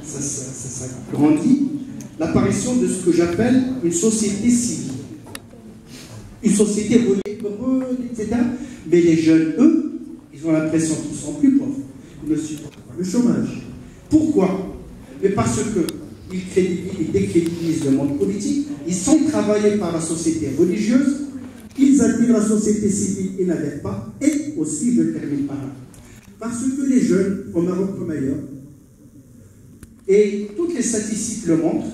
ça grandit, l'apparition de ce que j'appelle une société civile. Une société heureuse, etc. Mais les jeunes, eux, ils ont l'impression qu'ils sont plus pauvres. Ils ne supportent pas le chômage. Pourquoi? Mais parce qu'ils décrédibilisent le monde politique, ils sont travaillés par la société religieuse, ils admirent la société civile, ils n'adhèrent pas, et aussi, je termine par là. Parce que les jeunes, au Maroc comme ailleurs, et toutes les statistiques le montrent,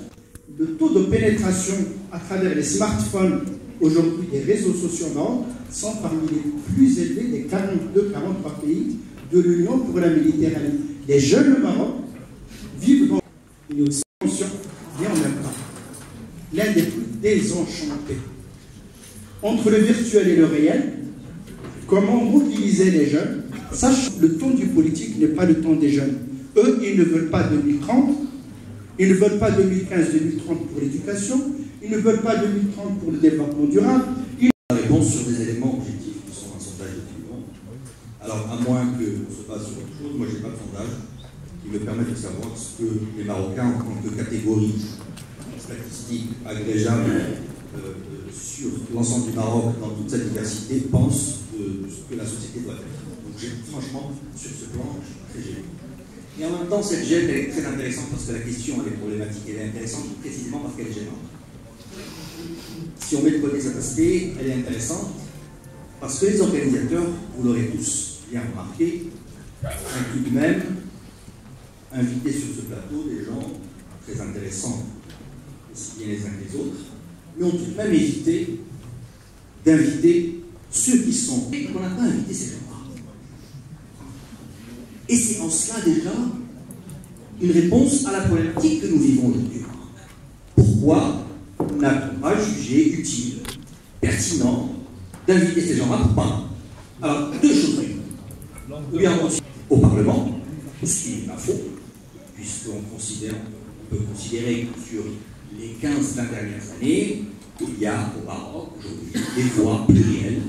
le taux de pénétration à travers les smartphones, aujourd'hui des réseaux sociaux nord, sont parmi les plus élevés des 42-43 pays de l'Union pour la Méditerranée. Les jeunes au Maroc vivent dans une tension et en même temps l'un des plus désenchantés entre le virtuel et le réel. Comment mobiliser les jeunes? Sache, le temps du politique n'est pas le temps des jeunes. Eux, ils ne veulent pas 2030, ils ne veulent pas 2015-2030 pour l'éducation, ils ne veulent pas 2030 pour le développement durable. La réponse sur des éléments objectifs qui sont un sondage d'opinion. Alors, à moins qu'on se base sur autre chose, moi je n'ai pas de sondage qui me permette de savoir ce que les Marocains, en tant que catégorie statistique agrégeable sur l'ensemble du Maroc, dans toute sa diversité, pensent de ce que la société doit être. Donc, franchement, sur ce plan, je suis très gêné. Et en même temps, cette gêne, elle est très intéressante parce que la question, elle est problématique. Elle est intéressante précisément parce qu'elle est gênante. Si on met de côté cet aspect, elle est intéressante parce que les organisateurs, vous l'aurez tous bien remarqué, ont tout de même invité sur ce plateau des gens très intéressants, aussi bien les uns que les autres, mais ont tout de même évité d'inviter ceux qui sont. Et qu'on n'a pas invité ces gens-là. Et c'est en cela déjà une réponse à la problématique que nous vivons aujourd'hui. Pourquoi n'a-t-on pas jugé utile, pertinent, d'inviter ces gens-là pour parler? Alors, deux choses. Ou bien au Parlement, ce qui n'est pas faux, puisqu'on peut considérer que sur les 15-20 dernières années, il y a au Maroc aujourd'hui des voies plurielles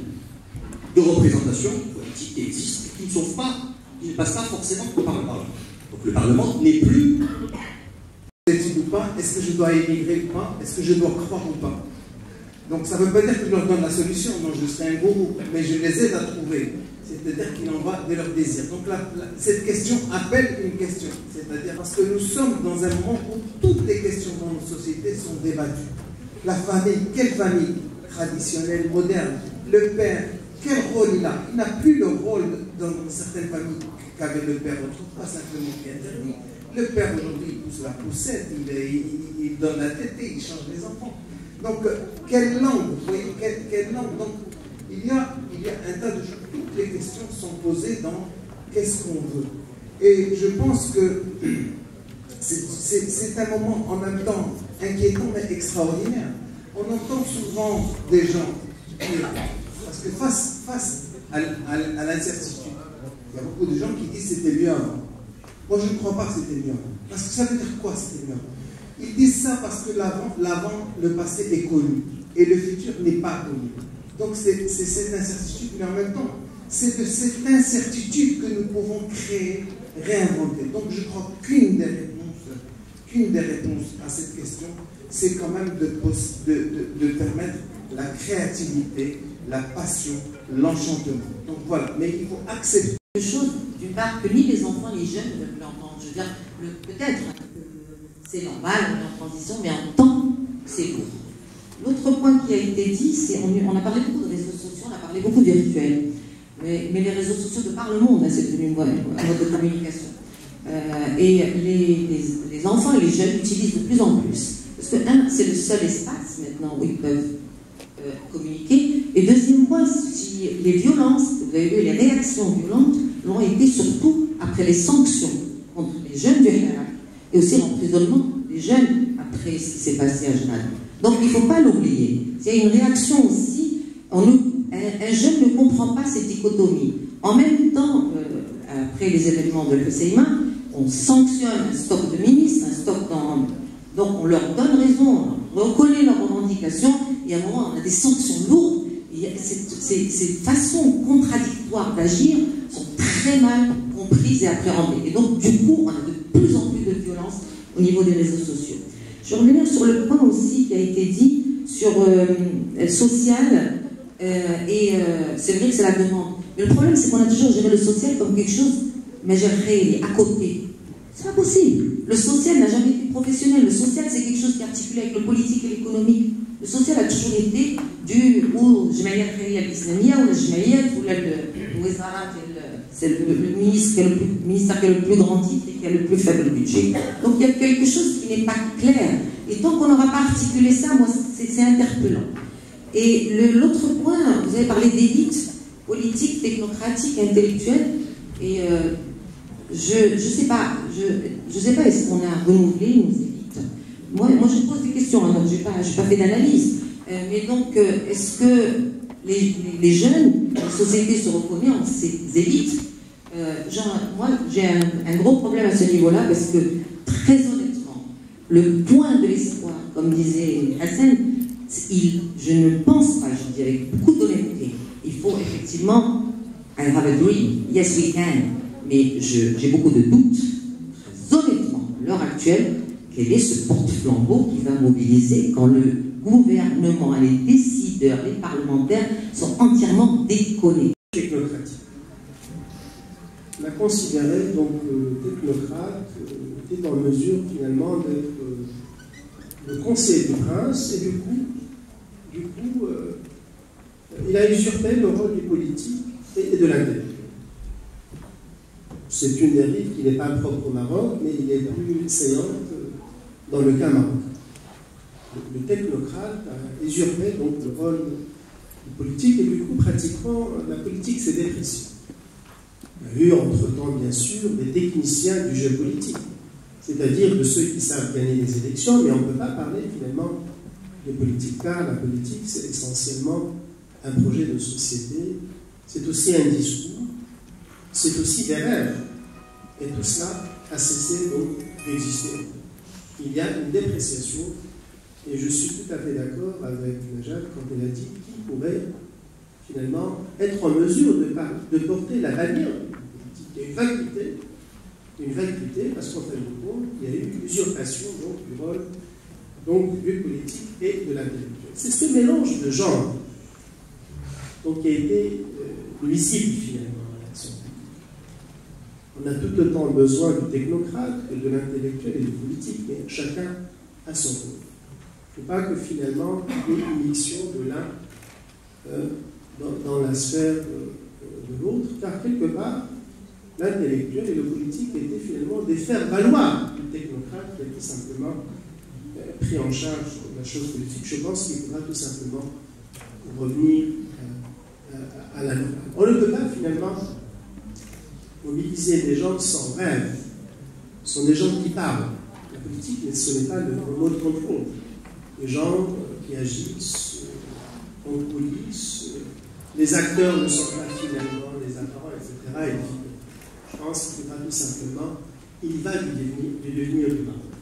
de représentation politique qui existent et qui ne passent pas forcément par le Parlement. Donc le Parlement n'est plus. Ou pas, est-ce que je dois émigrer ou pas, est-ce que je dois croire ou pas. Donc ça ne veut pas dire que je leur donne la solution, non, je serai un gourou, mais je les aide à trouver. C'est-à-dire qu'il en va de leur désir. Donc cette question appelle une question. C'est-à-dire parce que nous sommes dans un moment où toutes les questions dans nos sociétés sont débattues. La famille, quelle famille traditionnelle, moderne? Le père, quel rôle il a? Il n'a plus le rôle dans certaines familles qu'avait le père autrefois, simplement qui est interdit. Le père aujourd'hui, il pousse la poussette, il donne la tétée, il change les enfants. Donc, quelle langue, vous voyez, quelle langue? Donc, il y a un tas de choses. Toutes les questions sont posées dans qu'est-ce qu'on veut. Et je pense que c'est un moment en même temps inquiétant mais extraordinaire. On entend souvent des gens dire, parce que face à l'incertitude, il y a beaucoup de gens qui disent c'était mieux avant. Moi, je ne crois pas que c'était mieux avant. Parce que ça veut dire quoi, c'était mieux avant? Ils disent ça parce que l'avant, le passé est connu. Et le futur n'est pas connu. Donc, c'est cette incertitude, mais en même temps, c'est de cette incertitude que nous pouvons créer, réinventer. Donc, je crois qu'une des réponses à cette question, c'est quand même de permettre la créativité, la passion, l'enchantement. Donc, voilà. Mais il faut accepter. Chose, d'une part, que ni les enfants ni les jeunes ne veulent l'entendre. Je veux dire, peut-être c'est normal, on est en transition, mais en même temps, c'est lourd. L'autre point qui a été dit, c'est on a parlé beaucoup de réseaux sociaux, on a parlé beaucoup de virtuel. Mais les réseaux sociaux de par le monde, hein, c'est devenu un mode de communication. Et les enfants et les jeunes utilisent de plus en plus. Parce que, c'est le seul espace maintenant où ils peuvent communiquer. Et deuxième point, si les violences, vous avez vu, les réactions violentes l'ont été surtout après les sanctions contre les jeunes du Hirak et aussi l'emprisonnement des jeunes après ce qui s'est passé à Genève. Donc il ne faut pas l'oublier. Il y a une réaction aussi. Un jeune ne comprend pas cette dichotomie. En même temps, après les événements de l'ECIMA, on sanctionne un stock de ministres, un stock dans... Donc on leur donne raison, on reconnaît leurs revendications, et à un moment on a des sanctions lourdes. Ces façons contradictoires d'agir sont très mal comprises et appréhendées. Et donc, du coup, on a de plus en plus de au niveau des réseaux sociaux. Je vais revenir sur le point aussi qui a été dit sur social, c'est vrai que c'est la demande. Mais le problème, c'est qu'on a toujours géré le social comme quelque chose, mais géré à côté. C'est pas possible. Le social n'a jamais été professionnel. Le social, c'est quelque chose qui est articulé avec le politique et l'économique. Le social a toujours été ou Jmaïat Khayriya al-Islamia, ou le Jmaïat, ou le Wizarat, c'est le ministère qui a le plus grand titre et qui a le plus faible budget. Donc il y a quelque chose qui n'est pas clair. Et tant qu'on n'aura pas articulé ça, moi, c'est interpellant. Et l'autre point, vous avez parlé d'élite politique, technocratique, intellectuelle, et je sais pas, est-ce qu'on a renouvelé nos élites? Moi, je pose des questions, hein, donc je n'ai pas fait d'analyse. Mais donc, est-ce que les jeunes, la société se reconnaît en ces élites? Moi, j'ai un gros problème à ce niveau-là, parce que, très honnêtement, le point de l'espoir, comme disait Hassan, je ne pense pas, je dis avec beaucoup d'honnêteté, il faut effectivement, I have a dream, yes we can, mais j'ai beaucoup de doutes, très honnêtement, à l'heure actuelle, quel est ce porte-flambeau qui va mobiliser quand le gouvernement, les décideurs, les parlementaires sont entièrement déconnectés. Technocratique. On a considéré donc technocrate était en mesure finalement d'être le conseiller du prince, et du coup il a usurpé le rôle du politique et de l'intellectuel. C'est une dérive qui n'est pas propre au Maroc, mais il est plus saillante dans le cas marocain. Le technocrate a usurpé donc le rôle du politique, et du coup, pratiquement, la politique s'est dépréciée. Il y a eu entre-temps, bien sûr, des techniciens du jeu politique, c'est-à-dire de ceux qui savent gagner les élections, mais on ne peut pas parler finalement de politique, car la politique, c'est essentiellement un projet de société, c'est aussi un discours, c'est aussi des rêves, et tout cela a cessé donc d'exister. Il y a une dépréciation, et je suis tout à fait d'accord avec Najat quand elle a dit qui pourrait finalement être en mesure de porter la bannière politique. Il y a une vacuité, parce qu'en fin de compte, il y a eu une usurpation donc, du rôle donc, du politique et de l'intellectuel. C'est ce mélange de genres donc, qui a été nuisible finalement à l'action publique. On a tout autant besoin du technocrate que de l'intellectuel et du politique, mais chacun a son rôle. Il ne faut pas que finalement il y ait une mixtion de l'un dans la sphère de l'autre, car quelque part, l'intellectuel et le politique étaient finalement des faire-valoir du technocrate qui a tout simplement pris en charge la chose politique. Je pense qu'il faudra tout simplement revenir à la normale. On ne peut pas finalement mobiliser des gens sans rêve. Ce sont des gens qui parlent. La politique, ce n'est pas le mode contrôle. Les gens qui agissent en coulisses, les acteurs ne sont pas finalement les apparents, etc. Et je pense qu'il faudra tout simplement, il va du devenir du Maroc.